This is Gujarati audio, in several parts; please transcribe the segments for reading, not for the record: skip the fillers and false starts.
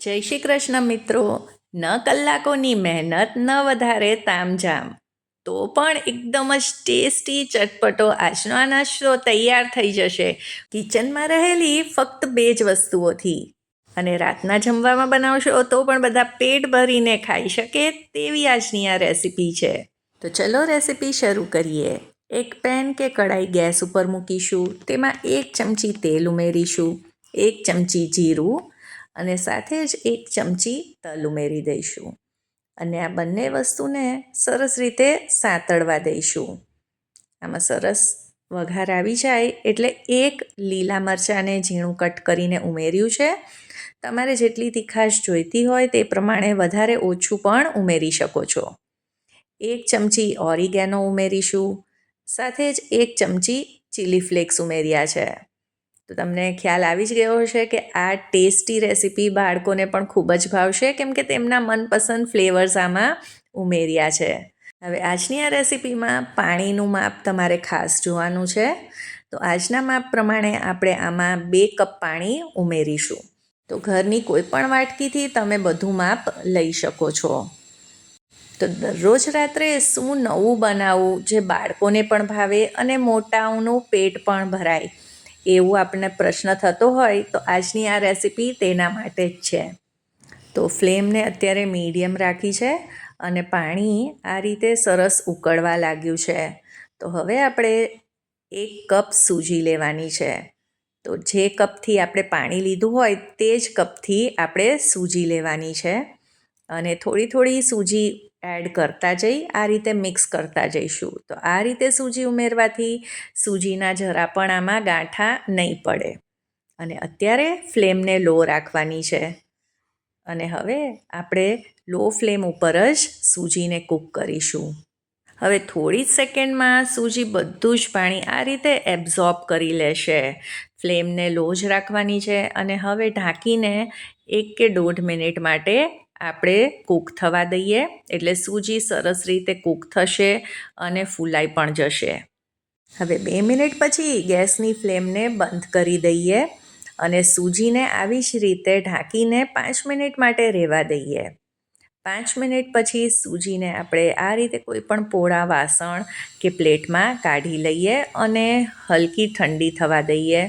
જય શ્રી કૃષ્ણ મિત્રો. ન કલાકોની મહેનત, ન વધારે તામઝામ, તો પણ એકદમ જ ટેસ્ટી ચટપટો આજનો આ નાસ્તો તૈયાર થઈ જશે કિચનમાં રહેલી ફક્ત 2 જ વસ્તુઓથી. અને રાતના જમવામાં બનાવશો તો પણ બધા પેટ ભરીને ખાઈ શકે તેવી આજની આ રેસીપી છે. તો ચલો રેસીપી શરૂ કરીએ. એક પેન કે કઢાઈ ગેસ ઉપર મૂકીશું. તેમાં 1 ચમચી તેલ ઉમેરીશું, 1 ચમચી જીરું અને સાથે જ 1 ચમચી તલ ઉમેરી દઈશું. અને આ બંને વસ્તુને સરસ રીતે સાંતળવા દઈશું. આમાં સરસ વઘાર આવી જાય એટલે 1 લીલા મરચાંને ઝીણું કટ કરીને ઉમેર્યું છે. તમારે જેટલી તીખાશ જોઈતી હોય તે પ્રમાણે વધારે ઓછું પણ ઉમેરી શકો છો. 1 ચમચી ઓરિગેનો ઉમેરીશું. સાથે જ 1 ચમચી ચીલી ફ્લેક્સ ઉમેર્યા છે. તો તમને ખ્યાલ આવી જ ગયો હશે કે આ ટેસ્ટી રેસીપી બાળકોને પણ ખૂબ જ ભાવશે, કેમ કે તેમના મનપસંદ ફ્લેવર્સ આમાં ઉમેર્યા છે. હવે આજની આ રેસીપીમાં પાણીનું માપ તમારે ખાસ જોવાનું છે. તો આજના માપ પ્રમાણે આપણે આમાં 2 કપ પાણી ઉમેરીશું. તો ઘરની કોઈ પણ વાટકીથી તમે બધું માપ લઈ શકો છો. તો દરરોજ રાત્રે શું નવું બનાવવું જે બાળકોને પણ ભાવે અને મોટાઓનું પેટ પણ ભરાય, એવું આપણને પ્રશ્ન થતો હોય તો આજની આ રેસીપી તેના માટે જ છે. તો ફ્લેમને અત્યારે મીડિયમ રાખી છે અને પાણી આ રીતે સરસ ઉકળવા લાગ્યું છે. તો હવે આપણે 1 કપ સૂજી લેવાની છે. તો જે કપથી આપણે પાણી લીધું હોય તે જ કપથી આપણે સૂજી લેવાની છે. અને થોડી થોડી સૂજી એડ કરતા જઈ આ રીતે મિક્સ કરતા જઈશું. તો આ રીતે સૂજી ઉમેરવાથી સૂજીના જરા પણ આમાં ગાંઠા નહીં પડે. અને અત્યારે ફ્લેમને લો રાખવાની છે. અને હવે આપણે લો ફ્લેમ ઉપર જ સૂજીને કૂક કરીશું. હવે થોડી જ સેકન્ડમાં સૂજી બધું જ પાણી આ રીતે એબ્ઝોર્બ કરી લેશે. ફ્લેમને લો જ રાખવાની છે અને હવે ઢાંકીને 1 કે 1.5 મિનિટ માટે આપણે કૂક થવા દઈએ. એટલે સૂજી સરસ રીતે કૂક થશે અને ફૂલાઈ પણ જશે. હવે 2 મિનિટ પછી ગેસની ફ્લેમને બંધ કરી દઈએ અને સૂજીને આવી જ રીતે ઢાંકીને 5 મિનિટ માટે રહેવા દઈએ. 5 મિનિટ પછી સૂજીને આપણે આ રીતે કોઈ પણ પોળા વાસણ કે પ્લેટમાં કાઢી લઈએ અને હલકી ઠંડી થવા દઈએ.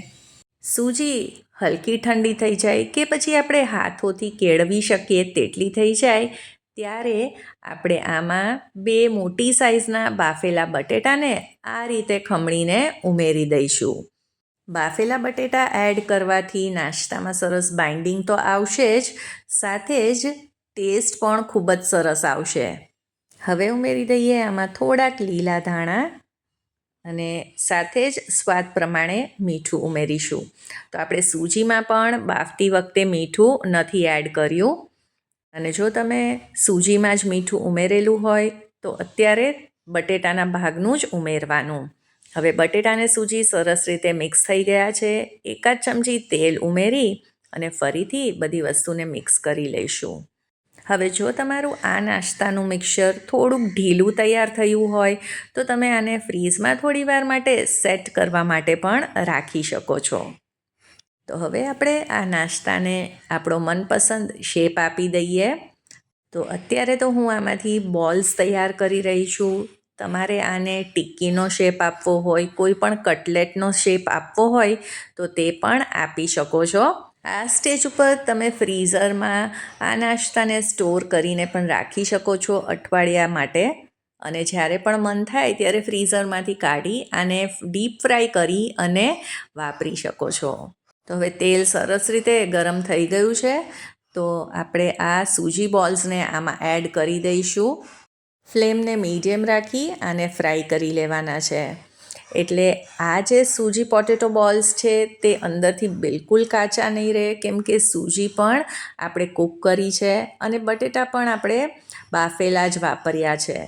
સૂજી હલકી ઠંડી થઈ જાય કે પછી આપણે હાથોથી કેળવી શકીએ તેટલી થઈ જાય ત્યારે આપણે આમાં 2 મોટી સાઇઝના બાફેલા બટેટાને આ રીતે ખમણીને ઉમેરી દઈશું. બાફેલા બટેટા એડ કરવાથી નાસ્તામાં સરસ બાઇન્ડિંગ તો આવશે જ, સાથે જ ટેસ્ટ પણ ખૂબ જ સરસ આવશે. હવે ઉમેરી દઈએ આમાં થોડાક લીલા ધાણા અને સાથે જ સ્વાદ પ્રમાણે મીઠું ઉમેરીશું. તો આપણે સૂજીમાં પણ બાફતી વખતે મીઠું નથી એડ કર્યું. અને જો તમે સૂજીમાં જ મીઠું ઉમેરેલું હોય તો અત્યારે બટેટાના ભાગનું જ ઉમેરવાનું. હવે બટેટાને સૂજી સરસ રીતે મિક્સ થઈ ગયા છે. 1 ચમચી તેલ ઉમેરી અને ફરીથી બધી વસ્તુને મિક્સ કરી લઈશું. હવે જો તમારું આ નાસ્તાનું મિક્સર થોડુંક ઢીલું તૈયાર થયું હોય તો તમે આને ફ્રીઝમાં થોડી વાર માટે સેટ કરવા માટે પણ રાખી શકો છો. તો હવે આપણે આ નાસ્તાને આપણો મનપસંદ શેપ આપી દઈએ. તો અત્યારે તો હું આમાંથી બોલ્સ તૈયાર કરી રહી છું. તમારે આને ટિક્કીનો શેપ આપવો હોય, કોઈ પણ કટલેટનો શેપ આપવો હોય તો તે પણ આપી શકો છો. આ સ્ટેજ ઉપર તમે ફ્રીઝરમાં આ નાસ્તાને સ્ટોર કરીને પણ રાખી શકો છો અઠવાડિયા માટે. અને જ્યારે પણ મન થાય ત્યારે ફ્રીઝરમાંથી કાઢી આને ડીપ ફ્રાય કરી અને વાપરી શકો છો. તો હવે તેલ સરસ રીતે ગરમ થઈ ગયું છે. તો આપણે આ સૂજી બોલ્સને આમાં એડ કરી દઈશું. ફ્લેમને મીડિયમ રાખી આને ફ્રાય કરી લેવાના છે. એટલે આ જે સૂજી પોટેટો બોલ્સ છે તે અંદરથી બિલકુલ કાચા નહીં રહે, કેમ કે સૂજી પણ આપણે કૂક કરી છે અને બટેટા પણ આપણે બાફેલા જ વાપર્યા છે.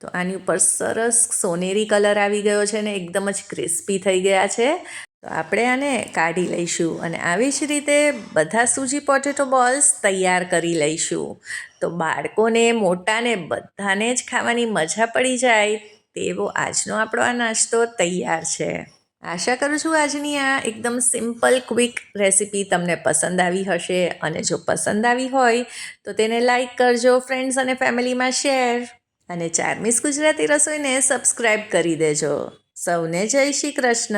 તો આની ઉપર સરસ સોનેરી કલર આવી ગયો છે ને એકદમ જ ક્રિસ્પી થઈ ગયા છે. તો આપણે આને કાઢી લઈશું અને આવી જ રીતે બધા સૂજી પોટેટો બોલ્સ તૈયાર કરી લઈશું. તો બાળકોને મોટાને બધાને જ ખાવાની મજા પડી જાય તેવો આજનો આપણો આ નાસ્તો તૈયાર છે. આશા કરું છું આજની આ એકદમ સિમ્પલ ક્વિક રેસીપી તમને પસંદ આવી હશે, અને જો પસંદ આવી હોય તો તેને લાઈક કરજો, ફ્રેન્ડ્સ અને ફેમિલીમાં શેર, અને ચાર્મિસ ગુજરાતી રસોઈને સબસ્ક્રાઈબ કરી દેજો. સૌને જય શ્રી કૃષ્ણ.